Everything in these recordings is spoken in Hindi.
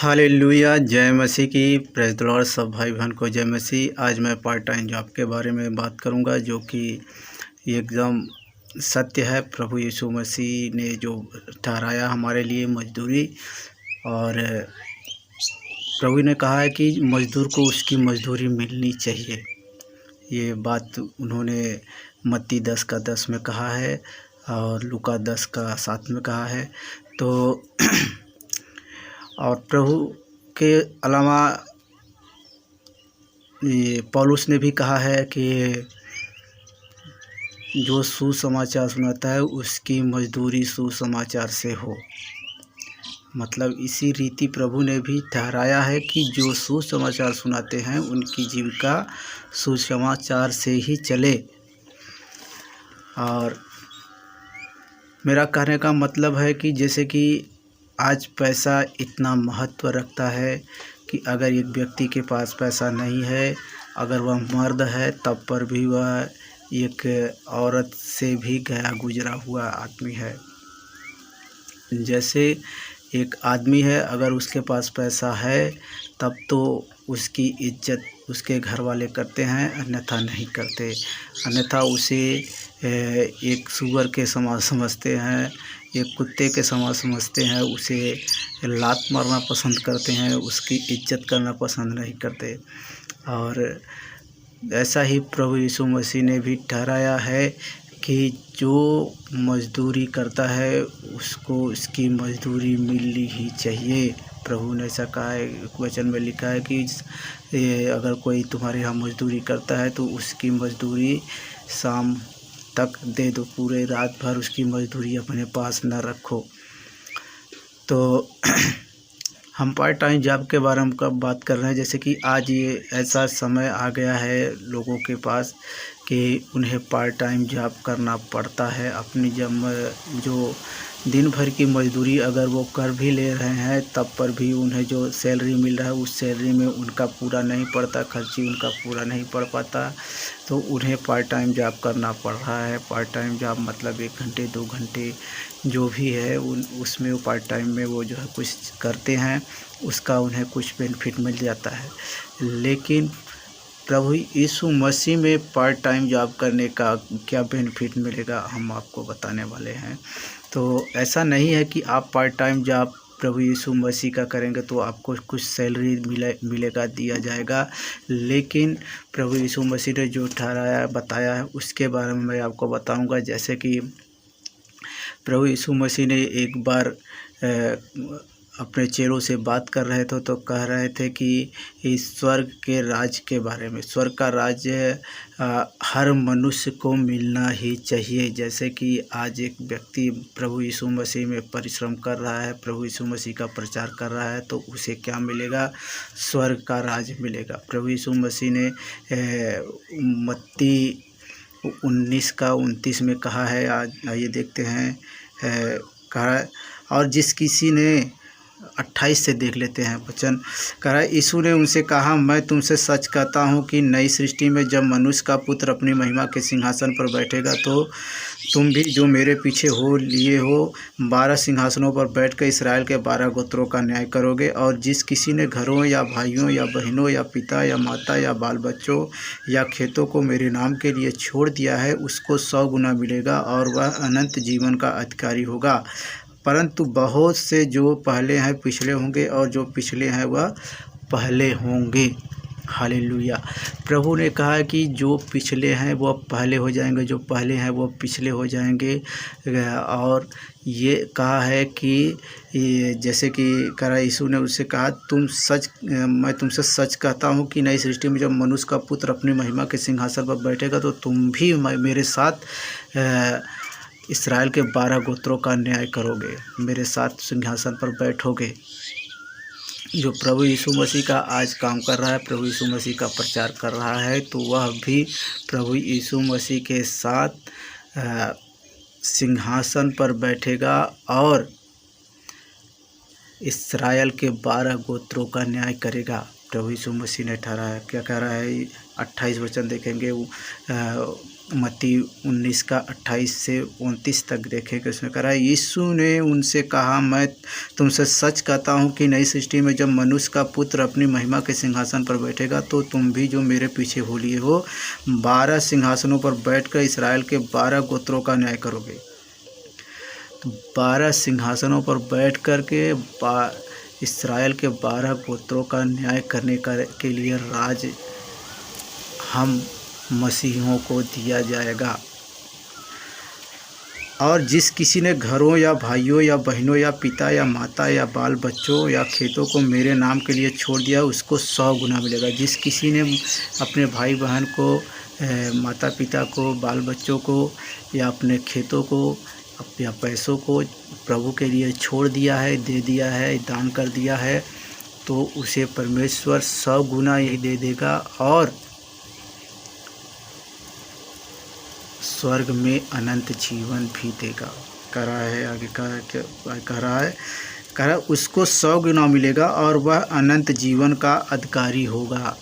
हालेलुया, जय मसीह की। Praise the Lord. सब भाई बहन को जय मसीह। आज मैं पार्ट टाइम जॉब के बारे में बात करूंगा, जो कि एकदम सत्य है। प्रभु यीशु मसीह ने जो ठहराया हमारे लिए मजदूरी, और प्रभु ने कहा है कि मज़दूर को उसकी मजदूरी मिलनी चाहिए। ये बात उन्होंने मत्ती 10:10 में कहा है और लूका 10:7 में कहा है। तो और प्रभु के अलावा ये पौलुस ने भी कहा है कि जो सुसमाचार सुनाता है उसकी मजदूरी सुसमाचार से हो। मतलब इसी रीति प्रभु ने भी ठहराया है कि जो सुसमाचार सुनाते हैं उनकी जीविका सुसमाचार से ही चले। और मेरा कहने का मतलब है कि जैसे कि आज पैसा इतना महत्व रखता है कि अगर एक व्यक्ति के पास पैसा नहीं है, अगर वह मर्द है, तब पर भी वह एक औरत से भी गया गुजरा हुआ आदमी है। जैसे एक आदमी है, अगर उसके पास पैसा है तब तो उसकी इज्जत उसके घर वाले करते हैं, अन्यथा नहीं करते। अन्यथा उसे एक सूअर के समान समझते हैं, एक कुत्ते के समान समझते हैं, उसे लात मारना पसंद करते हैं, उसकी इज्जत करना पसंद नहीं करते। और ऐसा ही प्रभु यीशु मसीह ने भी ठहराया है कि जो मजदूरी करता है उसको उसकी मजदूरी मिलनी ही चाहिए। प्रभु ने ऐसा कहा है, वचन में लिखा है कि अगर कोई तुम्हारे यहाँ मजदूरी करता है तो उसकी मजदूरी शाम तक दे दो, पूरे रात भर उसकी मजदूरी अपने पास न रखो। तो हम पार्ट टाइम जॉब के बारे में कब बात कर रहे हैं। जैसे कि आज ये ऐसा समय आ गया है लोगों के पास कि उन्हें पार्ट टाइम जॉब करना पड़ता है। अपनी जब जो दिन भर की मजदूरी अगर वो कर भी ले रहे हैं तब पर भी उन्हें जो सैलरी मिल रहा है उस सैलरी में उनका पूरा नहीं पड़ता, खर्ची उनका पूरा नहीं पड़ पाता, तो उन्हें पार्ट टाइम जॉब करना पड़ रहा है। पार्ट टाइम जॉब मतलब 1 घंटे 2 घंटे जो भी है उसमें वो पार्ट टाइम में वो जो है कुछ करते हैं, उसका उन्हें कुछ बेनिफिट मिल जाता है। लेकिन प्रभु यीशु मसीह में पार्ट टाइम जॉब करने का क्या बेनिफिट मिलेगा, हम आपको बताने वाले हैं। तो ऐसा नहीं है कि आप पार्ट टाइम जॉब प्रभु यीशु मसीह का करेंगे तो आपको कुछ सैलरी मिलेगा, दिया जाएगा। लेकिन प्रभु यीशु मसीह ने जो ठहराया बताया है उसके बारे में मैं आपको बताऊंगा। जैसे कि प्रभु यीशु मसीह ने एक बार अपने चेलों से बात कर रहे थे तो कह रहे थे कि इस स्वर्ग के राज के बारे में। स्वर्ग का राज्य हर मनुष्य को मिलना ही चाहिए। जैसे कि आज एक व्यक्ति प्रभु यीशु मसीह में परिश्रम कर रहा है, प्रभु यीशु मसीह का प्रचार कर रहा है, तो उसे क्या मिलेगा? स्वर्ग का राज मिलेगा। प्रभु यीशु मसीह ने मत्ती 19:29 में कहा है। आज आइए देखते हैं। कहा और जिस किसी ने 28 से देख लेते हैं वचन। कह रहा है, यीशु ने उनसे कहा, मैं तुमसे सच कहता हूँ कि नई सृष्टि में जब मनुष्य का पुत्र अपनी महिमा के सिंहासन पर बैठेगा तो तुम भी जो मेरे पीछे हो लिए हो 12 सिंहासनों पर बैठकर इस्राएल के 12 गोत्रों का न्याय करोगे। और जिस किसी ने घरों या भाइयों या बहनों या पिता या माता या बाल बच्चों या खेतों को मेरे नाम के लिए छोड़ दिया है उसको 100 गुना मिलेगा और वह अनंत जीवन का अधिकारी होगा। परंतु बहुत से जो पहले हैं पिछले होंगे और जो पिछले हैं वह पहले होंगे। हालेलुया। प्रभु ने कहा कि जो पिछले हैं वह पहले हो जाएंगे, जो पहले हैं वो पिछले हो जाएंगे। और ये कहा है कि जैसे कि करा यीशु ने उससे कहा, मैं तुमसे सच कहता हूँ कि नई सृष्टि में जब मनुष्य का पुत्र अपनी महिमा के सिंहासन पर बैठेगा तो तुम भी मेरे साथ इस्राएल के 12 गोत्रों का न्याय करोगे, मेरे साथ सिंहासन पर बैठोगे। जो प्रभु यीशु मसीह का आज काम कर रहा है, प्रभु यीशु मसीह का प्रचार कर रहा है, तो वह भी प्रभु यीशु मसीह के साथ सिंहासन पर बैठेगा और इस्राएल के 12 गोत्रों का न्याय करेगा। प्रभु यीशु मसीह ने ठहराया। क्या कह रहा है? 28 वचन देखेंगे, मत्ती 19 का 28 से 29 तक देखेंगे। उसमें कह रहा है, यीशु ने उनसे कहा, मैं तुमसे सच कहता हूँ कि नई सृष्टि में जब मनुष्य का पुत्र अपनी महिमा के सिंहासन पर बैठेगा तो तुम भी जो मेरे पीछे हो लिए हो 12 सिंहासनों पर बैठकर इसराइल के 12 गोत्रों का न्याय करोगे। तो 12 सिंहासनों पर बैठ कर के इसराइल के 12 गोत्रों का न्याय करने के लिए राज हम मसीहियों को दिया जाएगा। और जिस किसी ने घरों या भाइयों या बहनों या पिता या माता या बाल बच्चों या खेतों को मेरे नाम के लिए छोड़ दिया उसको 100 गुना मिलेगा। जिस किसी ने अपने भाई बहन को, माता पिता को, बाल बच्चों को या अपने खेतों को या पैसों को प्रभु के लिए छोड़ दिया है, दे दिया है, दान कर दिया है, तो उसे परमेश्वर 100 गुना यही दे देगा और स्वर्ग में अनंत जीवन भी देगा। कह रहा है आगे, कह रहा है उसको 100 गुना मिलेगा और वह अनंत जीवन का अधिकारी होगा।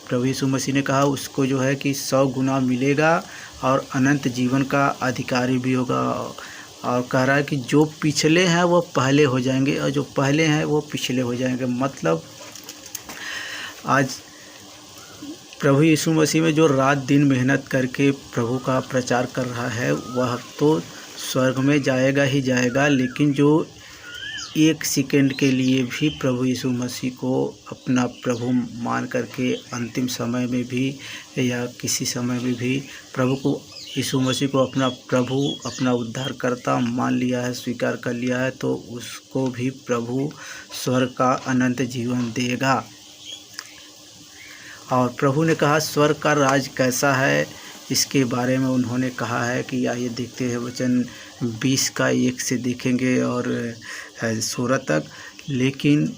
प्रभु यीशु मसीह ने कहा उसको जो है कि 100 गुना मिलेगा और अनंत जीवन का अधिकारी भी होगा। और कह रहा है कि जो पिछले हैं वो पहले हो जाएंगे और जो पहले हैं वो पिछले हो जाएंगे। मतलब आज प्रभु यीशु मसीह में जो रात दिन मेहनत करके प्रभु का प्रचार कर रहा है वह तो स्वर्ग में जाएगा ही जाएगा, लेकिन जो 1 सेकंड के लिए भी प्रभु यीशु मसीह को अपना प्रभु मान करके अंतिम समय में भी या किसी समय में भी प्रभु को, यीशु मसीह को अपना प्रभु, अपना उद्धारकर्ता मान लिया है, स्वीकार कर लिया है, तो उसको भी प्रभु स्वर्ग का अनंत जीवन देगा। और प्रभु ने कहा स्वर्ग का राज कैसा है, इसके बारे में उन्होंने कहा है कि आइए देखते हैं। वचन 20 का 1 से देखेंगे और 16 तक, लेकिन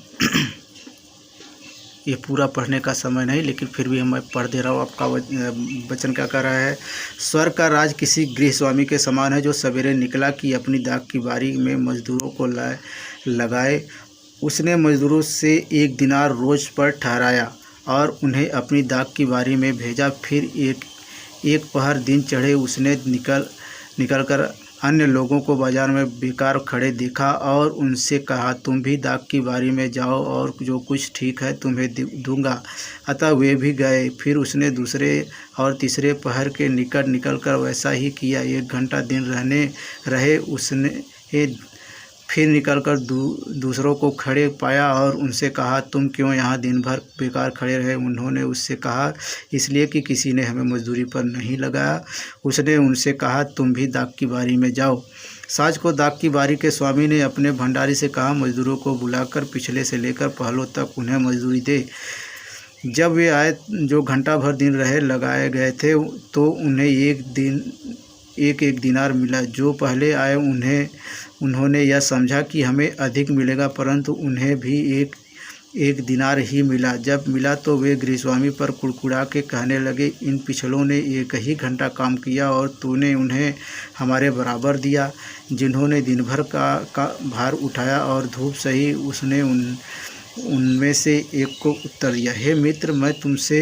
ये पूरा पढ़ने का समय नहीं, लेकिन फिर भी मैं पढ़ दे रहा हूँ। आपका वचन क्या कर रहा है? स्वर्ग का राज किसी गृहस्वामी के समान है जो सवेरे निकला कि अपनी दाख की बारी में मजदूरों को लगाए। उसने मजदूरों से 1 दिनार रोज पर ठहराया और उन्हें अपनी दाख की बारी में भेजा। फिर एक पहर दिन चढ़े उसने निकलकर अन्य लोगों को बाजार में बेकार खड़े देखा और उनसे कहा, तुम भी दाख की बारी में जाओ और जो कुछ ठीक है तुम्हें दूंगा। अतः वे भी गए। फिर उसने दूसरे और तीसरे पहर के निकट निकलकर वैसा ही किया। 1 घंटा दिन रहे उसने फिर निकलकर दूसरों को खड़े पाया और उनसे कहा, तुम क्यों यहाँ दिन भर बेकार खड़े रहे? उन्होंने उससे कहा, इसलिए कि किसी ने हमें मजदूरी पर नहीं लगाया। उसने उनसे कहा, तुम भी दाख की बारी में जाओ। साँझ को दाख की बारी के स्वामी ने अपने भंडारी से कहा, मजदूरों को बुलाकर पिछले से लेकर पहलों तक उन्हें मजदूरी दे। जब वे आए जो घंटा भर दिन रहे लगाए गए थे तो उन्हें एक दिनार मिला। जो पहले आए उन्होंने यह समझा कि हमें अधिक मिलेगा, परंतु उन्हें भी एक दिनार ही मिला। जब मिला तो वे गृहस्वामी पर कुड़कुड़ा के कहने लगे, इन पिछलों ने 1 ही घंटा काम किया और तूने उन्हें हमारे बराबर दिया, जिन्होंने दिन भर का भार उठाया और धूप सही। उसने उनमें से एक को उत्तर दिया, हे मित्र, मैं तुमसे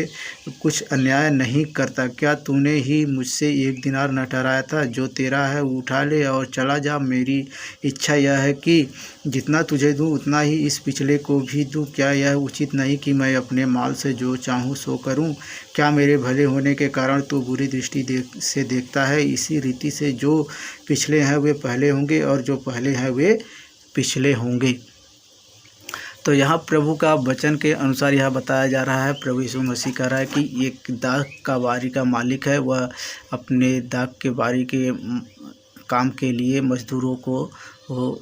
कुछ अन्याय नहीं करता। क्या तूने ही मुझसे 1 दिनार न ठहराया था? जो तेरा है उठा ले और चला जा। मेरी इच्छा यह है कि जितना तुझे दूँ उतना ही इस पिछले को भी दूँ। क्या यह उचित नहीं कि मैं अपने माल से जो चाहूँ सो करूँ? क्या मेरे भले होने के कारण तू बुरी दृष्टि से देखता है? इसी रीति से जो पिछले हैं वे पहले होंगे और जो पहले हैं वे पिछले होंगे। तो यहाँ प्रभु का वचन के अनुसार यह बताया जा रहा है, प्रभु यीशु मसीह कह रहा है कि एक दाख का बारी का मालिक है, वह अपने दाख के बारी के काम के लिए मजदूरों को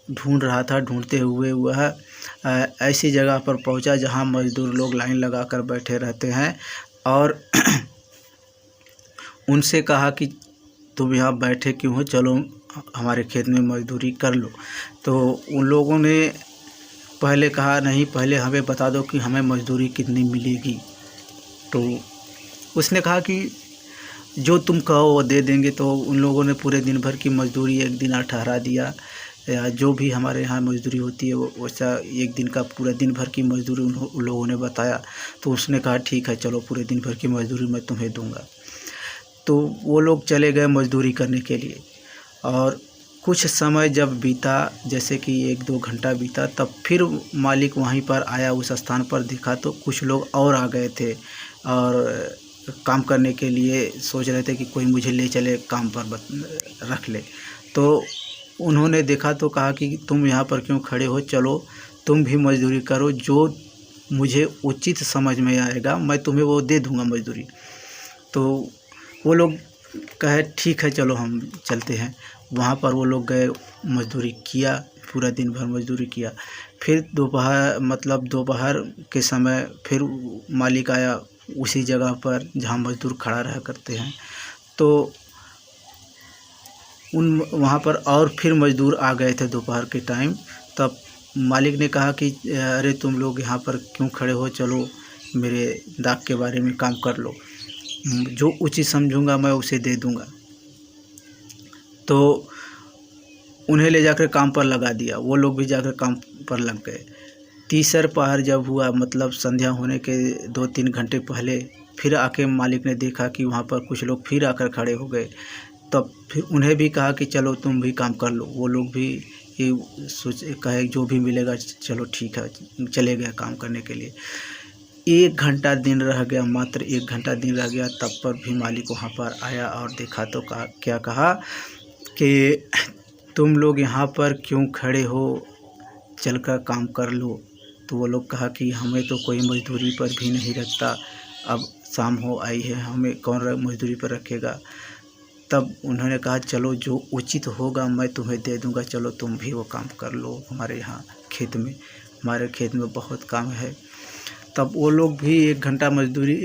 ढूंढ रहा था। ढूंढते हुए वह ऐसी जगह पर पहुंचा जहां मजदूर लोग लाइन लगाकर बैठे रहते हैं और उनसे कहा कि तुम यहाँ बैठे क्यों हो, चलो हमारे खेत में मजदूरी कर लो। तो उन लोगों ने पहले कहा, नहीं, पहले हमें बता दो कि हमें मजदूरी कितनी मिलेगी। तो उसने कहा कि जो तुम कहो वो दे देंगे। तो उन लोगों ने पूरे दिन भर की मजदूरी 1 दिनार ठहरा दिया। या जो भी हमारे यहाँ मज़दूरी होती है वो वैसा एक दिन का पूरा दिन भर की मज़दूरी उन लोगों ने बताया। तो उसने कहा ठीक है चलो पूरे दिन भर की मज़दूरी मैं तुम्हें दूँगा। तो वो लोग चले गए मज़दूरी करने के लिए। और कुछ समय जब बीता, जैसे कि 1-2 घंटा बीता, तब फिर मालिक वहीं पर आया, उस स्थान पर देखा तो कुछ लोग और आ गए थे और काम करने के लिए सोच रहे थे कि कोई मुझे ले चले काम पर रख ले। तो उन्होंने देखा तो कहा कि तुम यहाँ पर क्यों खड़े हो, चलो तुम भी मज़दूरी करो, जो मुझे उचित समझ में आएगा मैं तुम्हें वो दे दूँगा मज़दूरी। तो वो लोग कहे ठीक है चलो हम चलते हैं। वहाँ पर वो लोग गए, मज़दूरी किया, पूरा दिन भर मज़दूरी किया। फिर दोपहर के समय फिर मालिक आया उसी जगह पर जहाँ मज़दूर खड़ा रहा करते हैं। तो वहाँ पर और फिर मज़दूर आ गए थे दोपहर के टाइम। तब मालिक ने कहा कि अरे तुम लोग यहाँ पर क्यों खड़े हो, चलो मेरे दाग के बारे में काम कर लो, जो उचित समझूंगा मैं उसे दे दूंगा। तो उन्हें ले जाकर काम पर लगा दिया, वो लोग भी जाकर काम पर लग गए। तीसर पहर जब हुआ, मतलब संध्या होने के 2-3 घंटे पहले, फिर आके मालिक ने देखा कि वहाँ पर कुछ लोग फिर आकर खड़े हो गए। तब फिर उन्हें भी कहा कि चलो तुम भी काम कर लो। वो लोग भी ये कहे जो भी मिलेगा चलो ठीक है, चले गए काम करने के लिए। 1 घंटा दिन रह गया, मात्र 1 घंटा दिन रह गया, तब पर भी मालिक वहाँ पर आया और देखा तो क्या कहा कि तुम लोग यहाँ पर क्यों खड़े हो, चलकर काम कर लो। तो वो लोग कहा कि हमें तो कोई मज़दूरी पर भी नहीं रखता, अब शाम हो आई है, हमें कौन मज़दूरी पर रखेगा। तब उन्होंने कहा चलो जो उचित होगा मैं तुम्हें दे दूँगा, चलो तुम भी वो काम कर लो हमारे यहाँ खेत में, हमारे खेत में बहुत काम है। तब वो लोग भी 1 घंटा मज़दूरी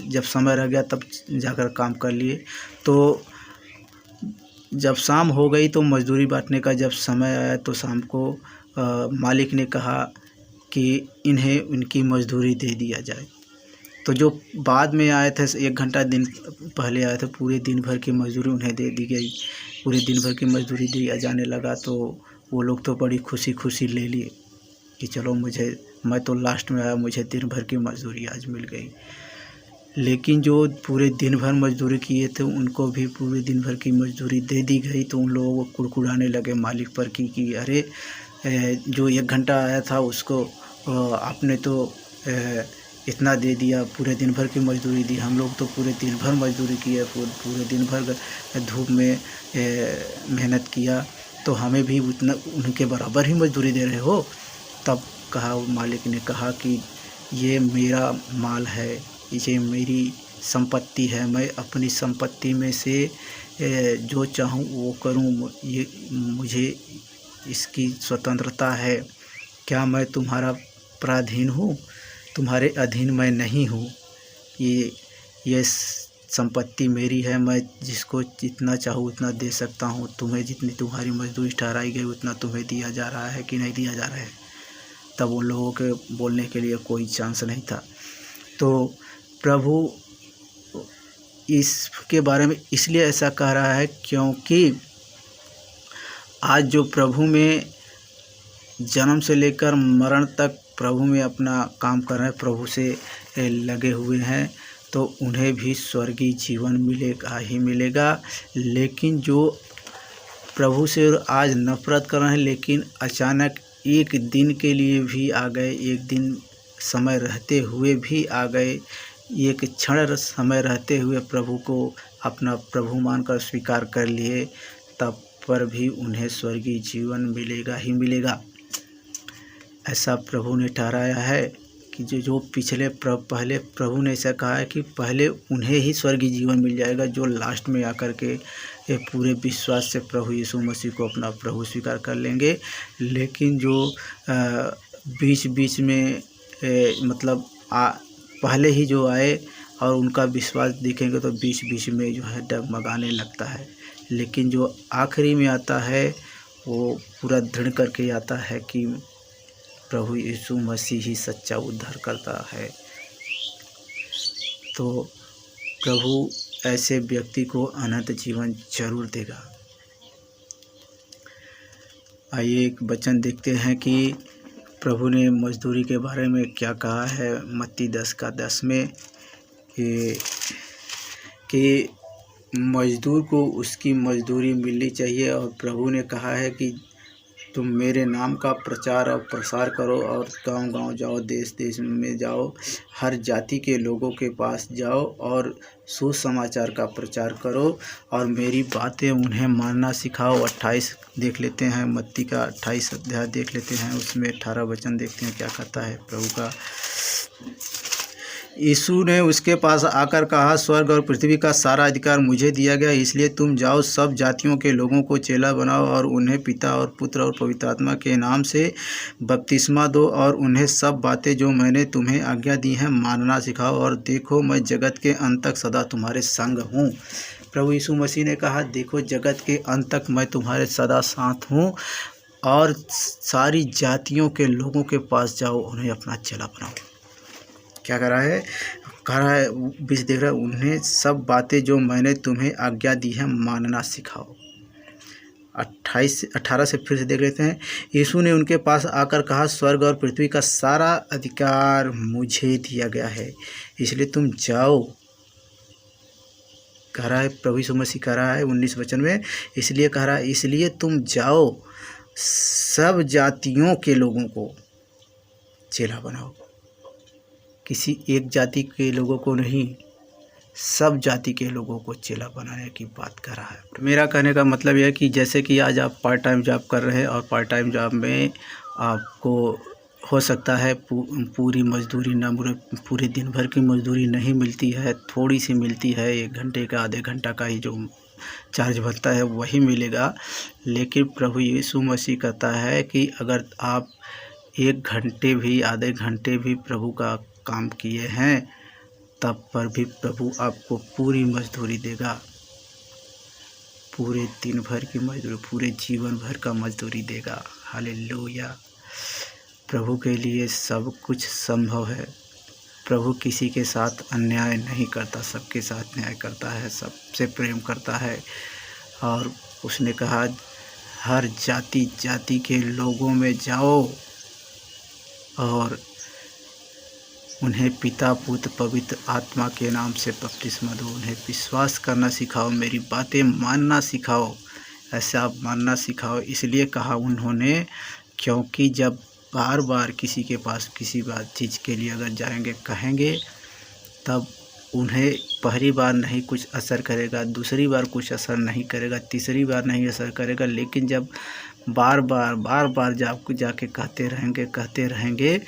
जब समय रह गया तब जाकर काम कर लिए। तो जब शाम हो गई तो मज़दूरी बाँटने का जब समय आया तो शाम को मालिक ने कहा कि इन्हें उनकी मज़दूरी दे दिया जाए। तो जो बाद में आए थे 1 घंटा दिन पहले आए थे, पूरे दिन भर की मज़दूरी उन्हें दे दी गई। पूरे दिन भर की मज़दूरी दिया जाने लगा तो वो लोग तो बड़ी खुशी ले लिए कि चलो मैं तो लास्ट में आया, मुझे दिन भर की मज़दूरी आज मिल गई। लेकिन जो पूरे दिन भर मज़दूरी किए थे उनको भी पूरे दिन भर की मज़दूरी दे दी गई। तो उन लोगों को कुड़कुड़ाने लगे मालिक पर कि अरे जो 1 घंटा आया था उसको आपने तो इतना दे दिया, पूरे दिन भर की मज़दूरी दी। हम लोग तो पूरे दिन भर मज़दूरी किए, पूरे दिन भर धूप में मेहनत किया, तो हमें भी उतना उनके बराबर ही मज़दूरी दे रहे हो। तब मालिक ने कहा कि ये मेरा माल है, ये मेरी संपत्ति है, मैं अपनी संपत्ति में से जो चाहूँ वो करूँ, ये मुझे इसकी स्वतंत्रता है। क्या मैं तुम्हारा पराधीन हूँ? तुम्हारे अधीन मैं नहीं हूँ। ये संपत्ति मेरी है, मैं जिसको जितना चाहूँ उतना दे सकता हूँ। तुम्हें जितनी तुम्हारी मजदूरी ठहराई गई उतना तुम्हें दिया जा रहा है कि नहीं दिया जा रहा है? तब उन लोगों के बोलने के लिए कोई चांस नहीं था। तो प्रभु इसके बारे में इसलिए ऐसा कह रहा है क्योंकि आज जो प्रभु में जन्म से लेकर मरण तक प्रभु में अपना काम कर रहे हैं, प्रभु से लगे हुए हैं, तो उन्हें भी स्वर्गीय जीवन मिलेगा ही मिलेगा। लेकिन जो प्रभु से आज नफरत कर रहे हैं, लेकिन अचानक एक दिन के लिए भी आ गए, एक दिन समय रहते हुए भी आ गए, एक क्षण समय रहते हुए प्रभु को अपना प्रभु मानकर स्वीकार कर लिए, तब पर भी उन्हें स्वर्गीय जीवन मिलेगा ही मिलेगा। ऐसा प्रभु ने ठहराया है कि जो पहले प्रभु ने ऐसा कहा है कि पहले उन्हें ही स्वर्गीय जीवन मिल जाएगा, जो लास्ट में आकर के पूरे विश्वास से प्रभु यीशु मसीह को अपना प्रभु स्वीकार कर लेंगे। लेकिन जो बीच बीच में मतलब पहले ही जो आए और उनका विश्वास देखेंगे तो बीच बीच में जो है डगमगाने लगता है, लेकिन जो आखिरी में आता है वो पूरा दृढ़ करके आता है कि प्रभु यीशु मसीह ही सच्चा उद्धार करता है। तो प्रभु ऐसे व्यक्ति को अनंत जीवन जरूर देगा। आइए एक वचन देखते हैं कि प्रभु ने मजदूरी के बारे में क्या कहा है। मत्ती 10:10 में कि मजदूर को उसकी मजदूरी मिलनी चाहिए, और प्रभु ने कहा है कि तुम मेरे नाम का प्रचार और प्रसार करो और गांव-गांव जाओ, देश-देश में जाओ, हर जाति के लोगों के पास जाओ और सुसमाचार का प्रचार करो और मेरी बातें उन्हें मानना सिखाओ। 28 देख लेते हैं, मत्ती का 28 अध्याय देख लेते हैं, उसमें 18 वचन देखते हैं क्या कहता है प्रभु का। यीशु ने उसके पास आकर कहा, स्वर्ग और पृथ्वी का सारा अधिकार मुझे दिया गया, इसलिए तुम जाओ, सब जातियों के लोगों को चेला बनाओ और उन्हें पिता और पुत्र और पवित्र आत्मा के नाम से बपतिस्मा दो और उन्हें सब बातें जो मैंने तुम्हें आज्ञा दी हैं मानना सिखाओ, और देखो मैं जगत के अंत तक सदा तुम्हारे संग हूँ। प्रभु यीशु मसीह ने कहा, देखो जगत के अंत तक मैं तुम्हारे सदा साथ हूँ, और सारी जातियों के लोगों के पास जाओ, उन्हें अपना चेला बनाओ। क्या कह रहा है 20 देख रहा है, उन्हें सब बातें जो मैंने तुम्हें आज्ञा दी है मानना सिखाओ। 18 से फिर से देख लेते हैं। यीशु ने उनके पास आकर कहा, स्वर्ग और पृथ्वी का सारा अधिकार मुझे दिया गया है, इसलिए तुम जाओ। कह रहा है प्रभु यीशु मसीह कह रहा है 19 वचन में, इसलिए कह रहा है, इसलिए तुम जाओ, सब जातियों के लोगों को चेला बनाओ। किसी एक जाति के लोगों को नहीं, सब जाति के लोगों को चेला बनाने की बात कर रहा है। मेरा कहने का मतलब यह है कि जैसे कि आज आप पार्ट टाइम जॉब कर रहे हैं और पार्ट टाइम जॉब में आपको हो सकता है पूरी मजदूरी ना मिले, पूरे दिन भर की मजदूरी नहीं मिलती है, थोड़ी सी मिलती है, 1 घंटे का आधे घंटा का ही जो चार्ज बनता है वही मिलेगा। लेकिन प्रभु यीशु मसीह कहता है कि अगर आप 1 घंटे भी आधे घंटे भी प्रभु का काम किए हैं तब पर भी प्रभु आपको पूरी मजदूरी देगा, पूरे दिन भर की मजदूरी, पूरे जीवन भर का मजदूरी देगा। हालेलुया। प्रभु के लिए सब कुछ संभव है। प्रभु किसी के साथ अन्याय नहीं करता, सबके साथ न्याय करता है, सबसे प्रेम करता है। और उसने कहा, हर जाति जाति के लोगों में जाओ और उन्हें पिता पुत्र पवित्र आत्मा के नाम से बपतिस्मा दो, उन्हें विश्वास करना सिखाओ, मेरी बातें मानना सिखाओ। ऐसा आप मानना सिखाओ इसलिए कहा उन्होंने, क्योंकि जब बार बार किसी के पास किसी बात चीज़ के लिए अगर जाएंगे कहेंगे, तब उन्हें पहली बार नहीं कुछ असर करेगा, दूसरी बार कुछ असर नहीं करेगा, तीसरी बार नहीं असर करेगा। लेकिन जब बार बार जाके कहते रहेंगे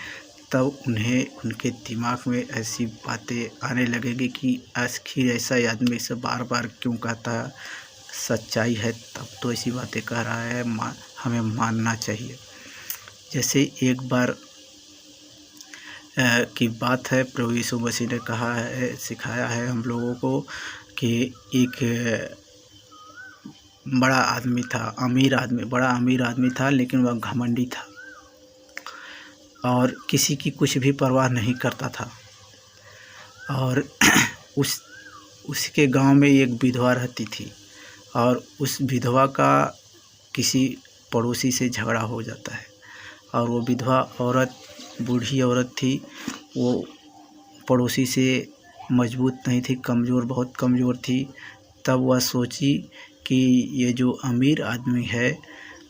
तब उन्हें उनके दिमाग में ऐसी बातें आने लगेगी कि आखिर ऐसा आदमी से बार बार क्यों कहता है, सच्चाई है तब तो ऐसी बातें कह रहा है, हमें मानना चाहिए। जैसे एक बार की बात है, प्रभु यीशु मसीह ने कहा है, सिखाया है हम लोगों को कि एक बड़ा आदमी था, बड़ा अमीर आदमी था, लेकिन वह घमंडी था और किसी की कुछ भी परवाह नहीं करता था। और उसके गांव में एक विधवा रहती थी और उस विधवा का किसी पड़ोसी से झगड़ा हो जाता है, और वो विधवा औरत बूढ़ी औरत थी, वो पड़ोसी से मजबूत नहीं थी, बहुत कमज़ोर थी। तब वह सोची कि ये जो अमीर आदमी है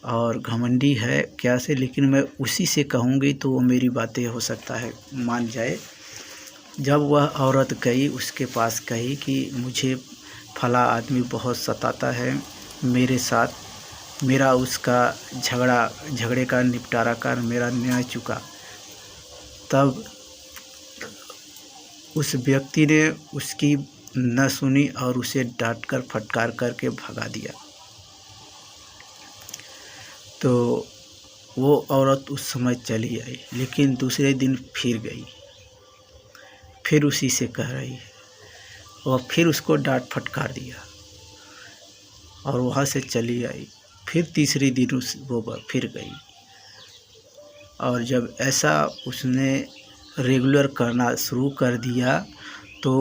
और घमंडी है क्या से, लेकिन मैं उसी से कहूँगी तो वो मेरी बातें हो सकता है मान जाए। जब वह औरत गई उसके पास, कही कि मुझे फला आदमी बहुत सताता है, मेरे साथ मेरा उसका झगड़े का निपटारा कर, मेरा न्याय चुका। तब उस व्यक्ति ने उसकी न सुनी और उसे डांट कर फटकार करके भगा दिया। तो वो औरत उस समय चली आई, लेकिन दूसरे दिन फिर गई, फिर उसी से कह रही है, और फिर उसको डांट फटकार दिया और वहाँ से चली आई। फिर तीसरे दिन वो फिर गई, और जब ऐसा उसने रेगुलर करना शुरू कर दिया तो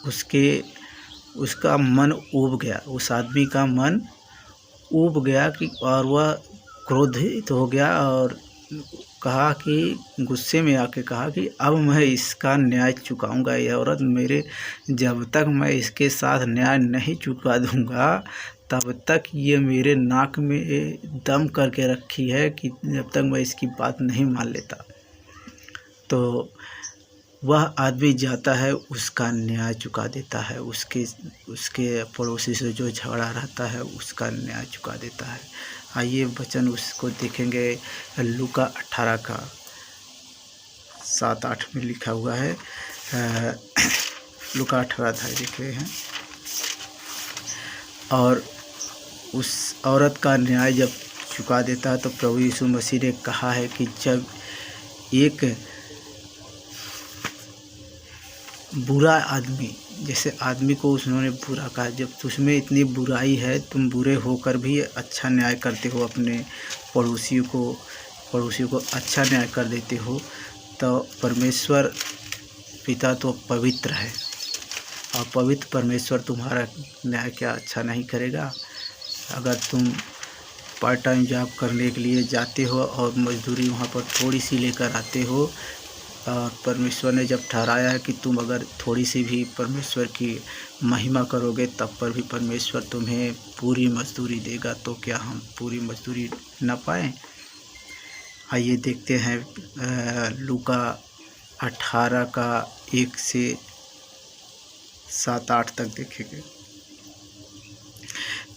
उसका मन ऊब गया, उस आदमी का मन ऊब गया कि और वह क्रोधित हो गया और कहा कि गुस्से में आके कहा कि अब मैं इसका न्याय चुकाऊंगा। ये औरत मेरे, जब तक मैं इसके साथ न्याय नहीं चुका दूंगा तब तक ये मेरे नाक में दम करके रखी है कि जब तक मैं इसकी बात नहीं मान लेता। तो वह आदमी जाता है, उसका न्याय चुका देता है, उसके पड़ोसी से जो झगड़ा रहता है उसका न्याय चुका देता है। आइए वचन उसको देखेंगे, लूका 18 का 7-8 में लिखा हुआ है। लूका 18 अध्याय देख रहे हैं। और उस औरत का न्याय जब चुका देता है तो प्रभु यीशु मसीह ने कहा है कि जब एक बुरा आदमी, जैसे आदमी को उन्होंने बुरा कहा, जब तुझमें इतनी बुराई है, तुम बुरे होकर भी अच्छा न्याय करते हो, अपने पड़ोसियों को अच्छा न्याय कर देते हो, तो परमेश्वर पिता तो पवित्र है और पवित्र परमेश्वर तुम्हारा न्याय क्या अच्छा नहीं करेगा। अगर तुम पार्ट टाइम जॉब करने के लिए जाते हो और मजदूरी वहाँ पर थोड़ी सी लेकर आते हो, और परमेश्वर ने जब ठहराया है कि तुम अगर थोड़ी सी भी परमेश्वर की महिमा करोगे तब पर भी परमेश्वर तुम्हें पूरी मजदूरी देगा, तो क्या हम पूरी मजदूरी न पाएँ? आइए देखते हैं लूका 18 का 1 से 7-8 तक देखेंगे।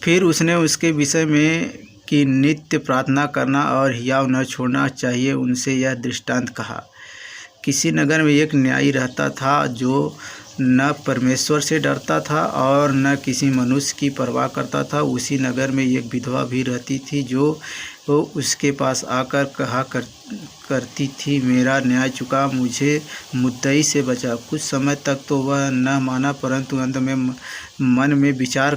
फिर उसने उसके विषय में कि नित्य प्रार्थना करना और हियाव न छोड़ना चाहिए उनसे यह दृष्टांत कहा। किसी नगर में एक न्यायी रहता था जो न परमेश्वर से डरता था और न किसी मनुष्य की परवाह करता था। उसी नगर में एक विधवा भी रहती थी जो उसके पास आकर कहा करती थी, मेरा न्याय चुका, मुझे मुद्दई से बचा। कुछ समय तक तो वह न माना, परंतु अंत में मन में विचार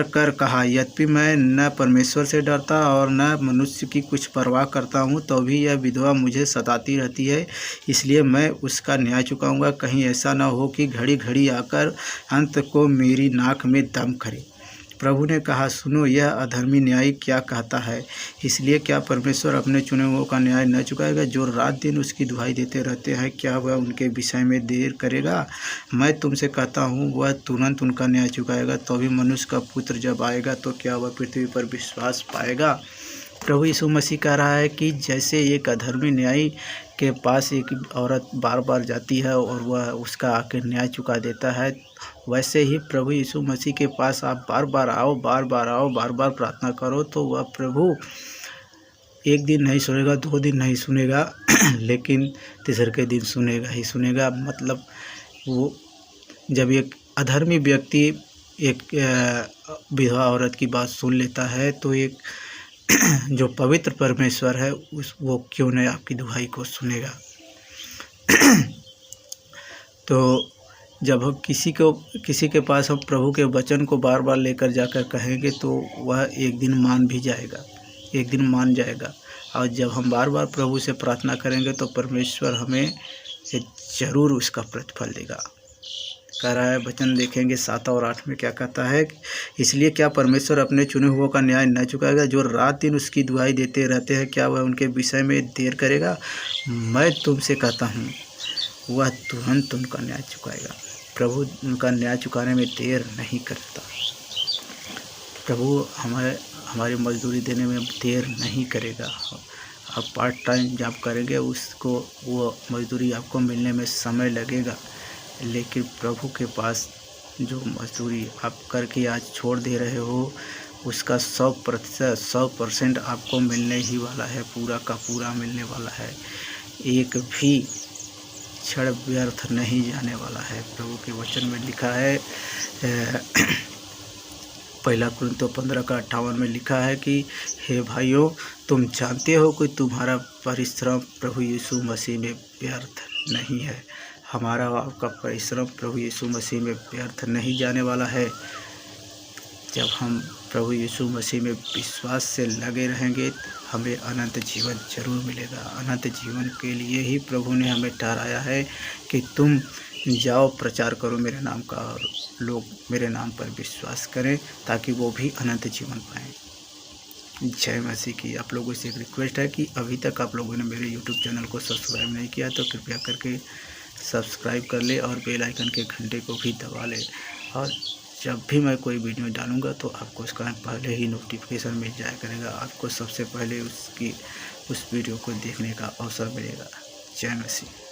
कर कहा, यद्यपि मैं न परमेश्वर से डरता और न मनुष्य की कुछ परवाह करता हूँ, तो भी यह विधवा मुझे सताती रहती है, इसलिए मैं उसका न्याय चुकाऊंगा। कहीं ऐसा न हो कि घड़ी घड़ी आकर अंत को मेरी नाक में दम करे। प्रभु ने कहा, सुनो, यह अधर्मी न्यायी क्या कहता है। इसलिए क्या परमेश्वर अपने चुने हुओं का न्याय न चुकाएगा, जो रात दिन उसकी दुहाई देते रहते हैं? क्या वह उनके विषय में देर करेगा? मैं तुमसे कहता हूँ, वह तुरंत उनका न्याय चुकाएगा। तो भी मनुष्य का पुत्र जब आएगा तो क्या वह पृथ्वी पर विश्वास पाएगा? प्रभु यीशु मसीह कह रहा है कि जैसे एक अधर्मी न्यायी के पास एक औरत बार बार जाती है और वह उसका आकर न्याय चुका देता है, वैसे ही प्रभु यीशु मसीह के पास आप बार बार आओ, बार बार प्रार्थना करो, तो वह प्रभु एक दिन नहीं सुनेगा, 2 दिन नहीं सुनेगा लेकिन तीसरे दिन सुनेगा ही सुनेगा। मतलब वो जब एक अधर्मी व्यक्ति एक विधवा औरत की बात सुन लेता है तो एक जो पवित्र परमेश्वर है वो क्यों नहीं आपकी दुहाई को सुनेगा। तो जब हम किसी के पास हम प्रभु के वचन को बार बार लेकर जाकर कहेंगे तो वह एक दिन मान भी जाएगा, एक दिन मान जाएगा। और जब हम बार बार प्रभु से प्रार्थना करेंगे तो परमेश्वर हमें ज़रूर उसका प्रतिफल देगा। कह रहा है, वचन देखेंगे 7 और 8 में क्या कहता है, इसलिए क्या परमेश्वर अपने चुने हुओं का न्याय न चुकाएगा, जो रात दिन उसकी दुहाई देते रहते हैं? क्या वह उनके विषय में देर करेगा? मैं तुमसे कहता हूँ, वह तुरंत उनका न्याय चुकाएगा। प्रभु उनका न्याय चुकाने में देर नहीं करता। प्रभु हमारी मजदूरी देने में देर नहीं करेगा। आप पार्ट टाइम जॉब करेंगे, उसको वो मजदूरी आपको मिलने में समय लगेगा, लेकिन प्रभु के पास जो मजदूरी आप करके आज छोड़ दे रहे हो उसका 100% आपको मिलने ही वाला है, पूरा का पूरा मिलने वाला है। एक भी क्षण व्यर्थ नहीं जाने वाला है। प्रभु के वचन में लिखा है, 1 कुरिन्थियों 15 का 58 में लिखा है कि हे भाइयों, तुम जानते हो कि तुम्हारा परिश्रम प्रभु यीशु मसीह में व्यर्थ नहीं है। हमारा आपका परिश्रम प्रभु यीशु मसीह में व्यर्थ नहीं जाने वाला है। जब हम प्रभु यीशु मसीह में विश्वास से लगे रहेंगे हमें अनंत जीवन जरूर मिलेगा। अनंत जीवन के लिए ही प्रभु ने हमें ठहराया है कि तुम जाओ, प्रचार करो मेरे नाम का और लोग मेरे नाम पर विश्वास करें ताकि वो भी अनंत जीवन पाएँ। जय मसीह की। आप लोगों से एक रिक्वेस्ट है कि अभी तक आप लोगों ने मेरे यूट्यूब चैनल को सब्सक्राइब नहीं किया तो कृपया करके सब्सक्राइब कर ले और बेल आइकन के घंटे को भी दबा ले, और जब भी मैं कोई वीडियो डालूँगा तो आपको उसका पहले ही नोटिफिकेशन मिल जाया करेगा। आपको सबसे पहले उस वीडियो को देखने का अवसर मिलेगा। जय मसीह।